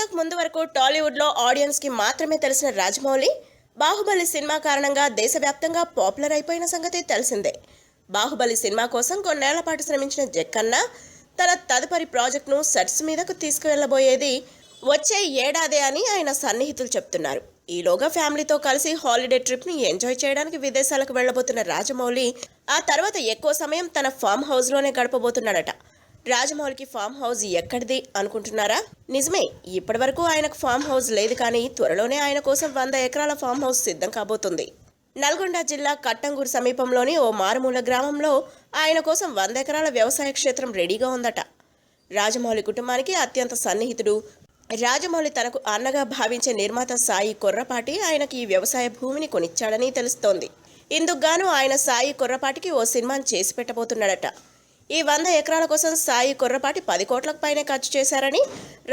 అంతకు ముందు వరకు టాలీవుడ్లో ఆడియన్స్కి మాత్రమే తెలిసిన రాజమౌళి బాహుబలి సినిమా కారణంగా దేశవ్యాప్తంగా పాపులర్ అయిపోయిన సంగతి తెలిసిందే. బాహుబలి సినిమా కోసం కొన్నేళ్ల పాటు శ్రమించిన జక్కన్న తన తదుపరి ప్రాజెక్టును సెట్స్ మీదకు తీసుకువెళ్లబోయేది వచ్చే ఏడాదే అని ఆయన సన్నిహితులు చెప్తున్నారు. ఈలోగా ఫ్యామిలీతో కలిసి హాలిడే ట్రిప్ని ఎంజాయ్ చేయడానికి విదేశాలకు వెళ్లబోతున్న రాజమౌళి ఆ తర్వాత ఎక్కువ సమయం తన ఫామ్ హౌస్లోనే గడపబోతున్నాడట. రాజమౌళికి ఫామ్ హౌస్ ఎక్కడిది అనుకుంటున్నారా? నిజమే, ఇప్పటి వరకు ఆయనకు ఫామ్ హౌస్ లేదు, కానీ త్వరలోనే ఆయన కోసం 100 ఎకరాల ఫామ్ హౌస్ సిద్ధం కాబోతుంది. నల్గొండ జిల్లా కట్టంగూరు సమీపంలోని ఓ మారుమూల గ్రామంలో ఆయన కోసం 100 ఎకరాల వ్యవసాయ క్షేత్రం రెడీగా ఉందట. రాజమౌళి కుటుంబానికి అత్యంత సన్నిహితుడు, రాజమౌళి తనకు అన్నగా భావించే నిర్మాత సాయి కొర్రపాటి ఆయనకి ఈ వ్యవసాయ భూమిని కొనిచ్చాడని తెలుస్తోంది. ఇందుకుగాను ఆయన సాయి కొర్రపాటికి ఓ సినిమాని చేసి పెట్టబోతున్నాడట. ఈ 100 ఎకరాల కోసం సాయి కొర్రపాటి 10 కోట్లకు పైనే ఖర్చు చేశారని,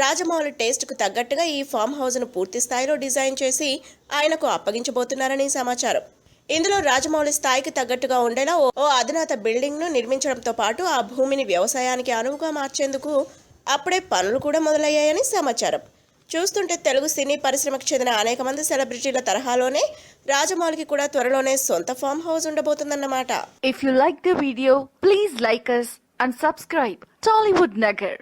రాజమౌళి టేస్ట్కు తగ్గట్టుగా ఈ ఫామ్ హౌస్ను పూర్తి స్థాయిలో డిజైన్ చేసి ఆయనకు అప్పగించబోతున్నారని సమాచారం. ఇందులో రాజమౌళి స్థాయికి తగ్గట్టుగా ఉండేలా ఓ అధునాత బిల్డింగ్ను నిర్మించడంతో పాటు ఆ భూమిని వ్యవసాయానికి అనువుగా మార్చేందుకు అప్పుడే పనులు కూడా మొదలయ్యాయని సమాచారం. చూస్తుంటే తెలుగు సినీ పరిశ్రమకు చెందిన అనేక మంది సెలబ్రిటీల తరహాలోనే రాజమౌళికి కూడా త్వరలోనే సొంత ఫామ్ హౌస్ ఉండబోతుందన్నమాట. If you like the video, please like us and subscribe Tollywood Nagar.